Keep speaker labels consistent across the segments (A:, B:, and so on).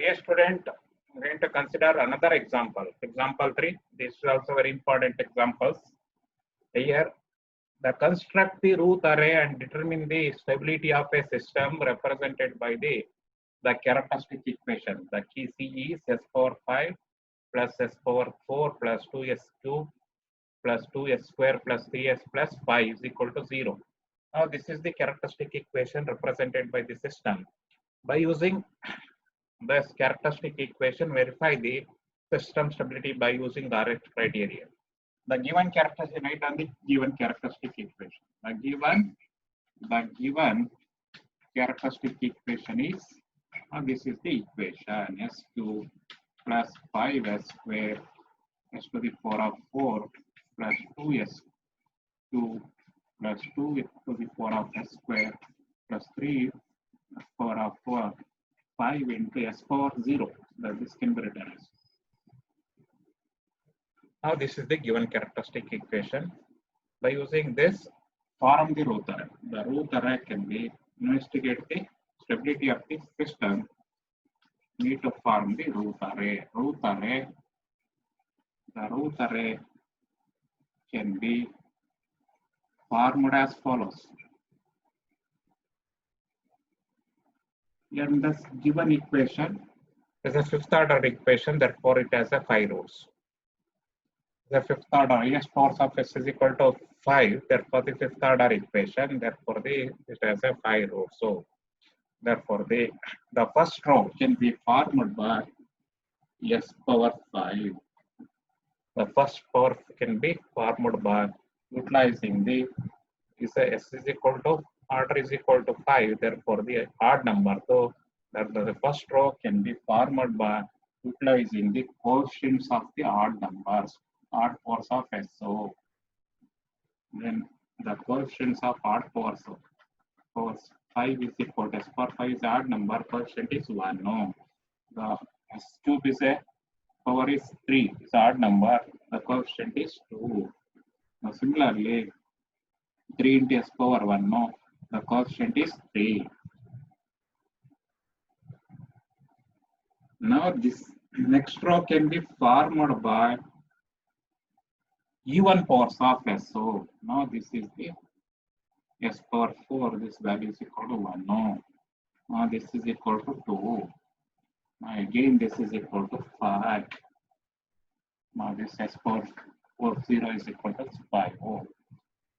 A: Dear student, I'm going to consider another example. Example 3. This is also very important examples. Here, the construct the Routh array and determine the stability of a system represented by the characteristic equation. The key C is s power 5 plus s power 4 plus 2s cube plus 2s square plus 3s plus 5 is equal to 0. Now, this is the characteristic equation represented by the system. By using this characteristic equation, verify the system stability by using the RH criteria. The given characteristic, write on the given characteristic equation. The given characteristic equation is, this is the equation, s cube plus 5s square s to the power of 4 plus 2s cube plus 2 to the power of s square plus 3 power of 4 5 into s power 0. That this can be written as. Now this is the given characteristic equation. By using this, form the Routh array. The Routh array can be investigate the stability of the system. Need to form the Routh array. The Routh array can be formed as follows. In this given equation is a fifth order equation, therefore it has a 5 rows. The fifth order, s powers of s is equal to 5, therefore the fifth order equation, therefore it has a 5 rows. So therefore the first row can be formed by s power 5. The first power can be formed by utilizing the s is equal to order is equal to 5, therefore the odd number. So the first row can be formed by utilizing the coefficients of the odd numbers, odd powers of s. So then the coefficients of odd powers of 5 is equal to s power 5 is odd number, coefficient is 1. No, the s cube is a power is 3, is odd number, the coefficient is 2. Now similarly, 3 into s power 1, no, the coefficient is 3. Now this next row can be formed by even powers of s. So now this is the s power 4, this value is equal to 1. No, now this is equal to 2. Now again this is equal to 5. Now this s power 0 is equal to 5. Oh.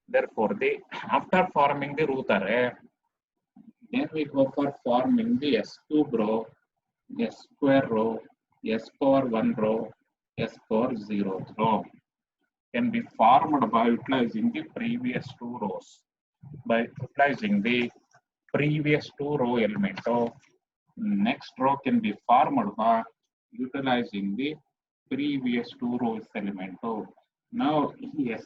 A: Therefore, after forming the Routh array, then we go for forming the s cube row, s square row, s power 1 row, s power 0 row. Can be formed by utilizing the previous 2 rows. By utilizing the previous 2 row element of next row can be formed by utilizing the previous 2 rows element of. Now yes,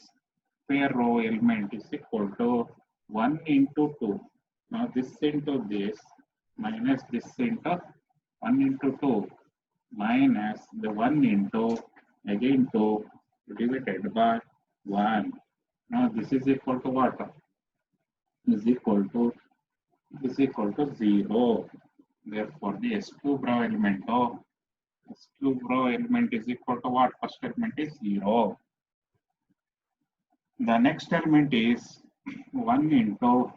A: square row element is equal to 1 into 2. Now this into this minus this into 1 into 2 minus the 1 into again 2 divided by 1. Now this is equal to what? Is equal to 0. Therefore the s cube row element of s cube row element is equal to what? First element is 0. The next element is 1 into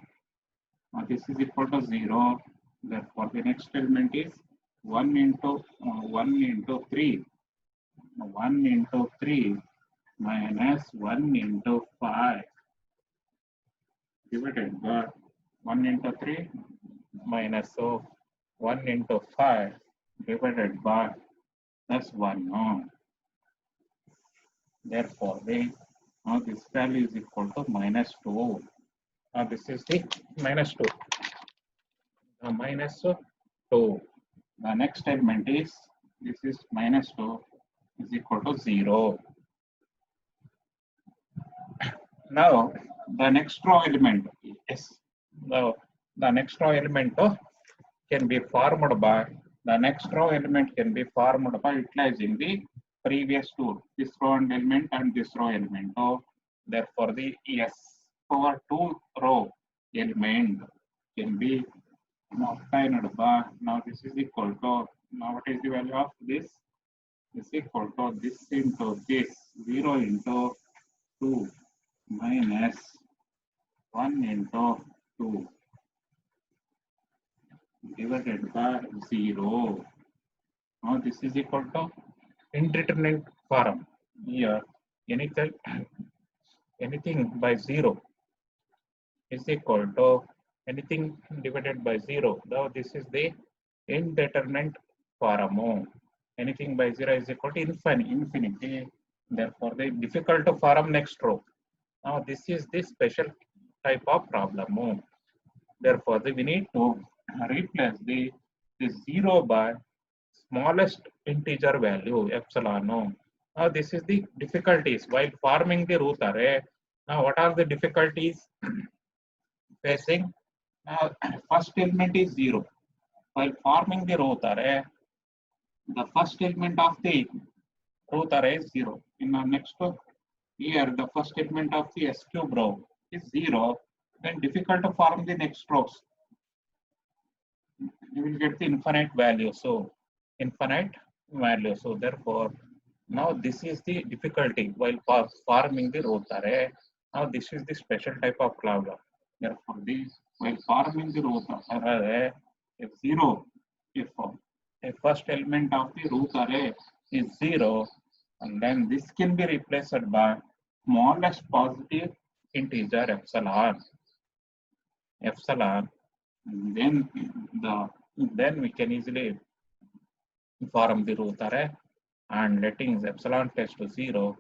A: this is equal to 0. Therefore the next element is 1 into 3. 1 into 3 minus 1 into 5 divided by 1 into 3 minus 1 into 5 divided by plus 1. No. Therefore this value is equal to minus 2. This is the minus 2. Minus 2. The next element is, this is minus 2 is equal to 0. Now the next row element is, the next row element can be formed by, utilizing the previous 2, this row element and this row element. Therefore the s power 2 row element can be Now obtained by, now this is equal to, now what is the value of this? This is equal to this into this, 0 into 2 minus 1 into 2 divided by 0. Now this is equal to indeterminate form. Here anything by 0 is equal to anything divided by 0. Now this is the indeterminate form. Anything by 0 is equal to infinity. Therefore, the difficult form next row. Now this is the special type of problem. Therefore, we need to replace the 0 by smallest integer value epsilon. Now this is the difficulties while forming the root array. Now what are the difficulties facing? First element is 0. While forming the root array, the first element of the root array is 0. In the next here, the first element of the S cube row is 0. Then difficult to form the next rows. You will get the infinite value. So infinite value. So therefore, now this is the difficulty while forming the root array. Now this is the special type of problem. Therefore, this while forming the root array, if 0, if a first element of the root array is 0, and then this can be replaced by smallest positive integer epsilon. Then we can easily form the root array, and letting epsilon test to 0.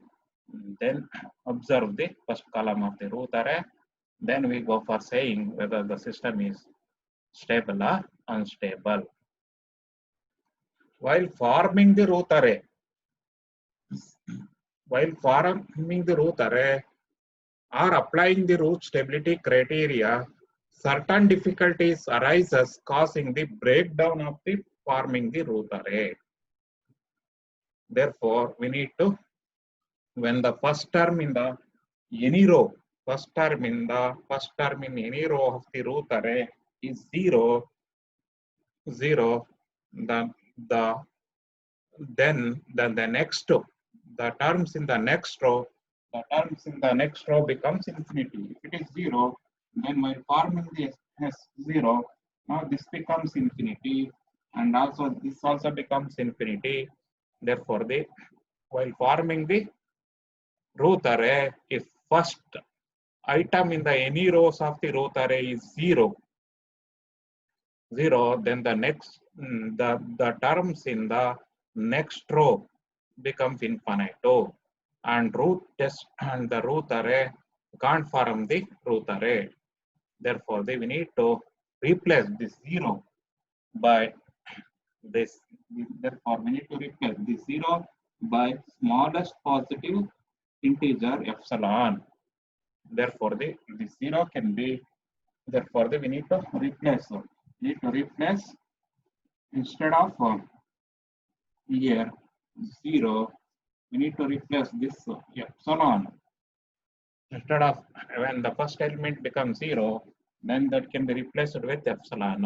A: Then observe the first column of the root array. Then we go for saying whether the system is stable or unstable. While forming the root array, or applying the root stability criteria, certain difficulties arises causing the breakdown of the forming the root array. Therefore, we need to, when the first term in the any row, first term in any row of the root array is 0, then the next, the terms in the next row becomes infinity. If it is 0, then while forming the S0, now this becomes infinity, and also this also becomes infinity. Therefore, while forming the root array, if first item in the any rows of the root array is 0, then the next the terms in the next row becomes infinite, and the root array can't form the root array. Therefore, we need to replace this 0 by this. Therefore, we need to replace this 0 by smallest positive integer epsilon. Therefore, this 0 can be. Therefore, we need to replace. Instead of here 0, we need to replace this epsilon. Instead of when the first element becomes 0, then that can be replaced with epsilon.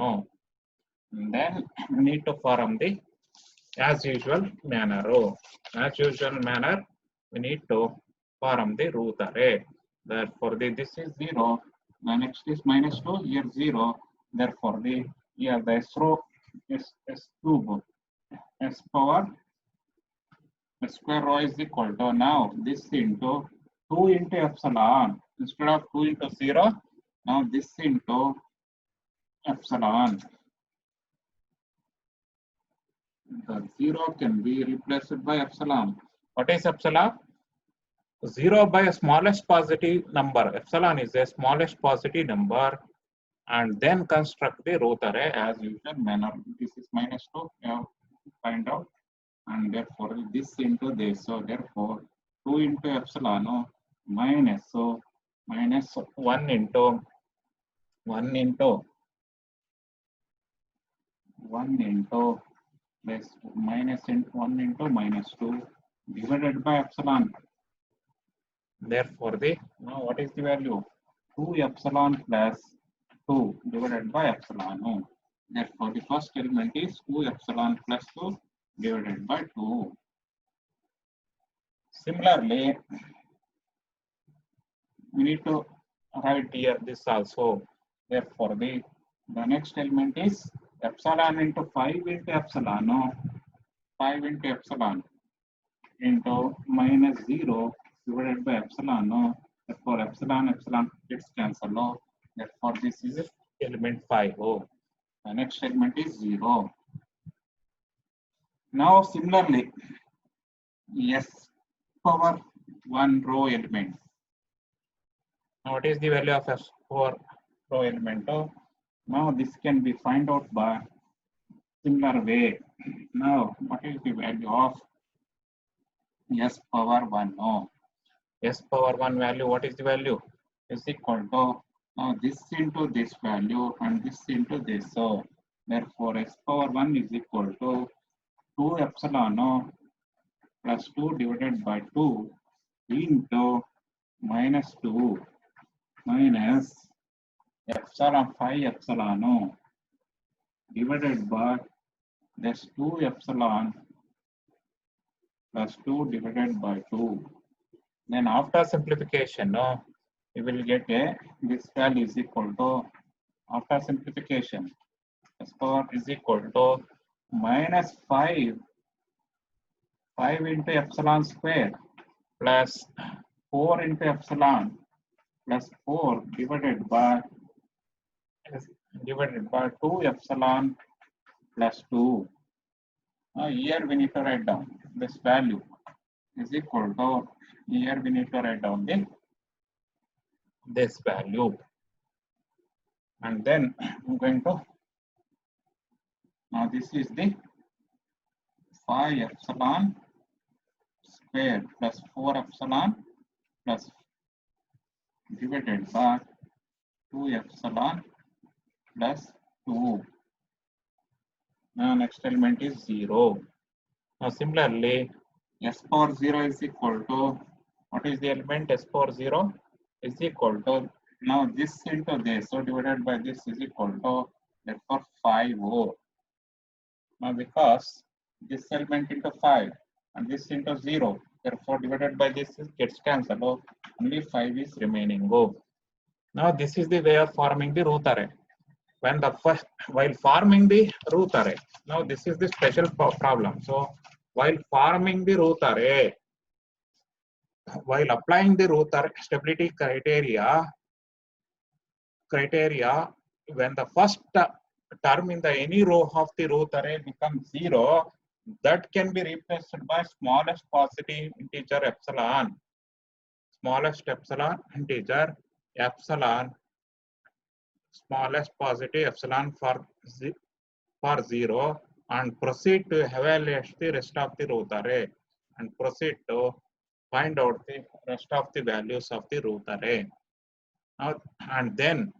A: And then we need to form the as usual manner. We need to form the root array. Therefore, this is 0. The next is -2. Here 0. Therefore, here the S row is S cube. S power S square row is equal to, now this into 2 into epsilon. Instead of 2 into 0, now this into epsilon. The 0 can be replaced by epsilon. What is epsilon? 0 by a smallest positive number. Epsilon is the smallest positive number, and then construct the root array as usual manner. This is -2. Find out, and therefore this into this. So therefore 2 into epsilon minus, so minus 1 into this minus 1 into -2 divided by epsilon. Therefore, now what is the value? 2 epsilon plus 2 divided by epsilon. Therefore, the first element is 2 epsilon plus 2 divided by 2. Similarly, we need to write here this also. Therefore, the next element is epsilon into 5 into epsilon. No, 5 into epsilon into minus 0 divided by epsilon. No, therefore, epsilon gets cancelled. No, therefore, this is element 5. Oh, the next element is 0. Now, similarly, s power 1 row element. Now, what is the value of s power row element? Oh, now this can be find out by similar way. Now, what is the value of s power 1? No, s power 1 value, what is the value? Is equal to now this into this value and this into this. So, therefore, s power 1 is equal to 2 epsilon plus 2 divided by 2 into minus 2 minus epsilon 5 epsilon divided by this 2 epsilon plus 2 divided by 2. Then after simplification, we will get this value is equal to, after simplification, s power is equal to minus 5 into epsilon square plus 4 into epsilon plus 4 divided by 2 epsilon plus 2. Here we need to write down this value is equal to, here we need to write down this value, and then I'm going to, now this is the 5 epsilon square plus 4 epsilon plus divided by 2 epsilon plus 2. Now next element is 0. Now similarly, s power 0 is equal to, what is the element? S power 0 is equal to, now this into this, so divided by this is equal to, therefore 5. Now because this element into 5 and this into 0, therefore divided by this gets cancelled. Only 5 is remaining. Now this is the way of forming the root array. When the first, while forming the root array, now this is the special problem. So while forming the root array, while applying the root array stability criteria, when the first term in the any row of the root array becomes 0, that can be replaced by smallest positive integer epsilon. Smallest epsilon integer epsilon, smallest positive epsilon for 0, and proceed to evaluate the rest of the root array and proceed to find out the rest of the values of the root array. Now, and then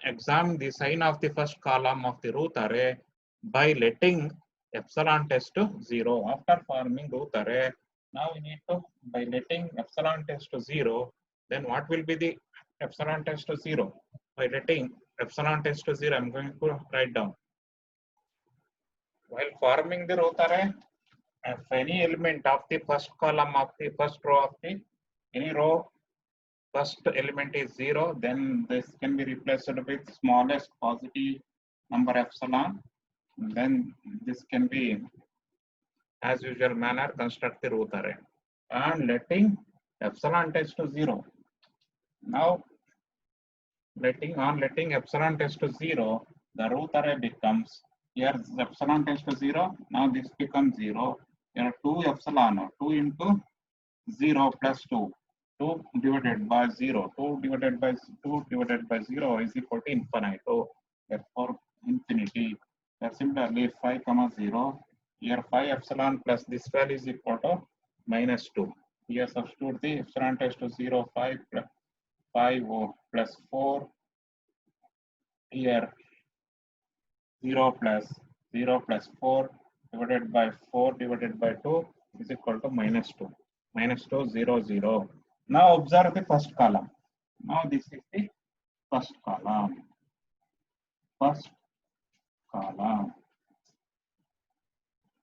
A: examine the sign of the first column of the root array by letting epsilon test to 0. After forming root array, now we need to, by letting epsilon test to 0, then what will be the epsilon test to 0? By letting epsilon test to 0, I'm going to write down. While forming the root array, if any element of the first column of the first row of the any row, first element is 0, then this can be replaced with smallest positive number epsilon. Then this can be, as usual manner, construct the root array and letting epsilon test to 0. Now letting epsilon test to 0, the root array becomes, here epsilon test to 0, now this becomes 0. There are 2 epsilon, 2 into 0 plus 2. 2 divided by 0. 2 divided by 0 is equal to infinite. So therefore infinity. Similarly 5 comma 0. Here 5 epsilon plus this value is equal to minus 2. Here substitute the epsilon test to 0, 5 plus 5 plus 4. Here 0 plus 4 divided by 4 divided by 2 is equal to minus 2. Minus 2, 0, 0. Now observe the first column. Now this is the first column. first column.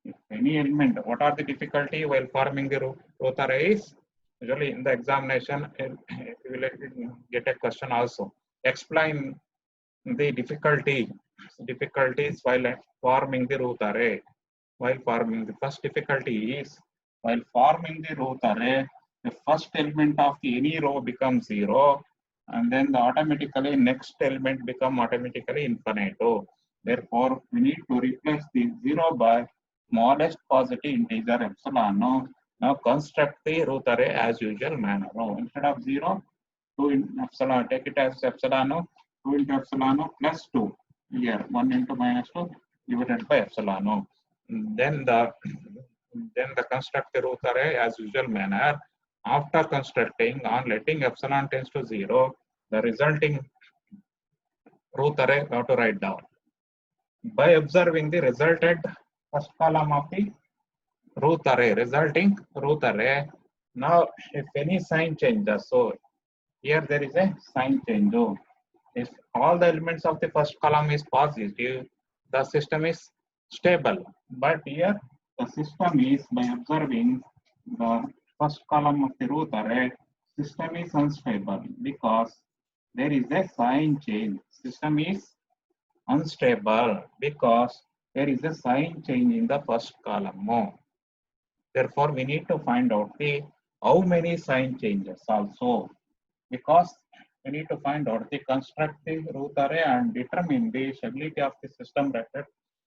A: If any element, what are the difficulty while forming the root array is, usually in the examination, you will get a question also. Explain the difficulties while forming the root array. While forming, the first difficulty is, while forming the root array, the first element of the any row becomes 0, and then the automatically next element become automatically infinito. Therefore, we need to replace the 0 by smallest positive integer epsilon. Now construct the root array as usual manner. Instead of 0, 2 in epsilon, take it as epsilon, 2 into epsilon plus 2. Here, 1 into minus 2 divided by epsilon. Then the construct the root array as usual manner. After constructing, on letting epsilon tends to 0, the resulting root array we have to write down. By observing the resulted first column of the resulting root array. Now, if any sign changes, so here there is a sign change. If all the elements of the first column is positive, the system is stable. But here the system is, by observing the first column of the root array, system is unstable because there is a sign change. System is unstable because there is a sign change in the first column. Therefore, we need to find out the how many sign changes also, because we need to find out the construct the root array and determine the stability of the system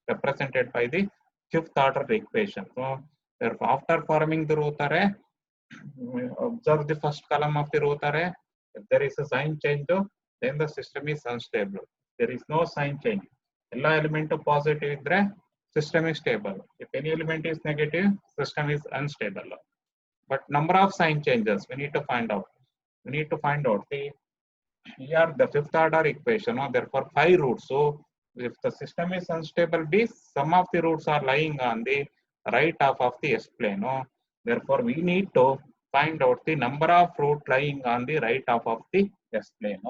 A: represented by the fifth order equation. So, therefore, after forming the root array, observe the first column of the root array. If there is a sign change, then the system is unstable. There is no sign change. All element positive idre, system is stable. If any element is negative, system is unstable. But number of sign changes we need to find out. We need to find out the here the fifth order equation. Therefore, 5 roots. So if the system is unstable, some of the roots are lying on the right half of the S-plane. Therefore, we need to find out the number of roots lying on the right half of the S-plane.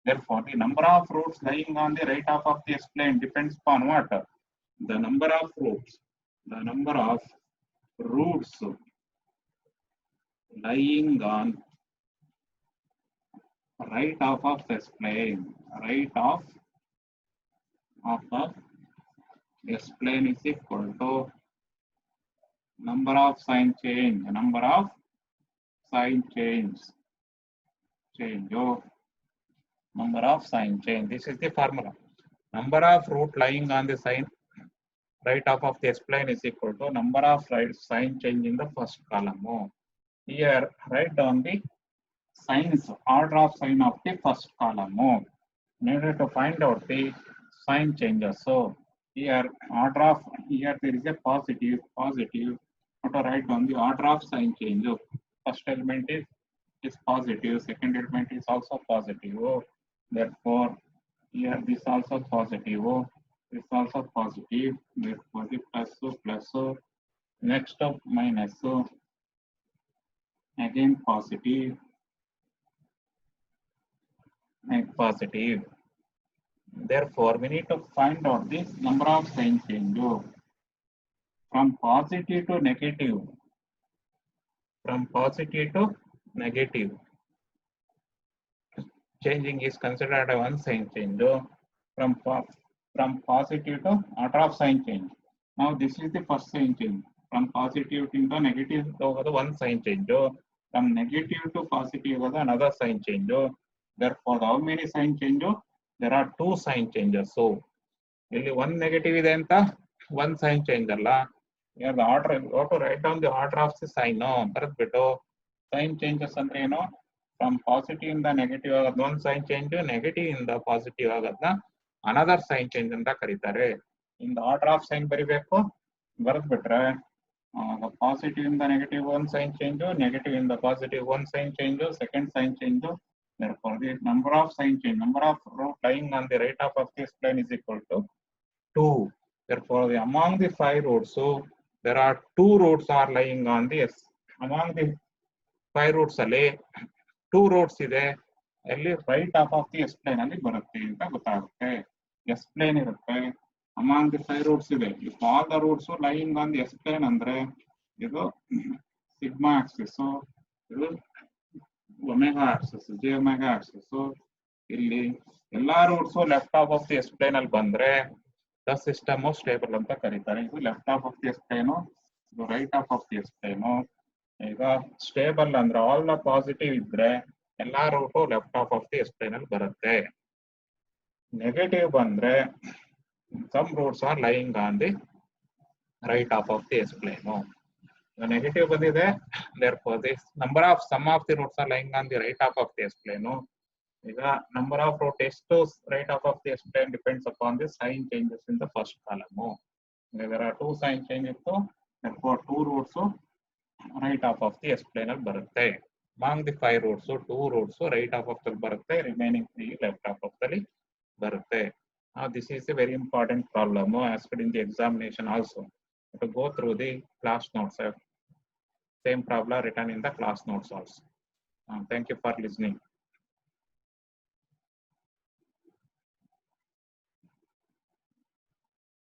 A: Therefore, the number of roots lying on the right half of the S-plane depends upon what? The number of roots. The number of roots lying on right half of S-plane. Right half of S-plane is equal to number of sign change. Number of sign change. Number of sign change. This is the formula. Number of root lying on the sign right half of the S-plane is equal to number of sign change in the first column. Here, write down the signs, order of sign of the first column. In order to find out the sign changes. So here order of, here there is a positive. How to write down the order of sign change. First element is positive, second element is also positive. Therefore, here this also positive. This also positive. Therefore, the plus, next up minus, again positive, and positive. Therefore, we need to find out the number of sign change from positive to negative. From positive to negative, changing is considered a one sign change. From positive to order of sign change. Now this is the first sign change. From positive to the negative, the one sign change. From negative to positive, another sign change. Therefore, how many sign change? There are 2 sign changes. So, ಇಲ್ಲಿ one negative ಇದೆ ಅಂತ one sign change ಅಲ್ಲ. Here the order, you have to write down the order of the sign. ಬರೆದ್ಬಿಟ್ಟು sign changes ಅಂದ್ರೆ ಏನು? From positive ಇಂದ negative ಆಗೋದು one sign change, negative ಇಂದ positive ಆಗೋದನ್ನ another sign change ಅಂತ ಕರೀತಾರೆ. In the order of sign ಬರಿಬೇಕು, ಬರೆದ್ಬಿಟ್ರೆ positive ಇಂದ negative one sign change, negative ಇಂದ positive one sign change, second sign change. Therefore, the number of sign change, number of root lying on the right half of this plane is equal to 2. Therefore, among the 5 roots, so there are 2 roots are lying on this. Among the 5 roots, 2 roots ಇದೆ ಅಲ್ಲಿ right half of the S plane ಅಲ್ಲಿ ಬರುತ್ತೆ ಅಂತ ಗೊತ್ತಾಗುತ್ತೆ. S plane ಇರುತ್ತೆ. Among the 5 roots ಇದೆ. If all the roots lying on the S plane ಅಂದ್ರೆ ಇದು ಸಿಗ್ಮಾ ಆಕ್ಸಿಸ್, ಇದು omega axis, j omega axis. ಇಲ್ಲಿ ಎಲ್ಲಾ roots left half of the S plane ಅಲ್ಲಿ ಬಂದ್ರೆ ದ ಸಿಸ್ಟಮ್ ಸ್ಟೇಬಲ್ ಅಂತ ಕರೀತಾರೆ. ಇದು left half of the S plane, ಇದು right half of the S plane. ಈಗ ಸ್ಟೇಬಲ್ ಅಂದ್ರೆ ಆಲ್ ದ ಪಾಸಿಟಿವ್ ಇದ್ರೆ ಎಲ್ಲಾ route left half of the S plane ಅಲ್ಲಿ ಬರುತ್ತೆ. ನೆಗೆಟಿವ್ ಬಂದ್ರೆ some roots are lying on the right half of the S plane. The negative ಬಂದಿದೆ, therefore this number of sum of the roots are lying on the right half of the S plane. ಈಗ number of root ಎಷ್ಟು right half of the S plane depends upon the sign changes in the first column. There are 2 sign changes, therefore 2 roots right half of the S plane ಅಲ್ಲಿ ಬರುತ್ತೆ. Among the 5 roots 2 roots right half of the ಬರುತ್ತೆ, remaining 3 left half of the ಬರುತ್ತೆ. This is a very important problem asked in the examination also. To go through the class notes. Same problem written in the class notes also. Thank you for listening.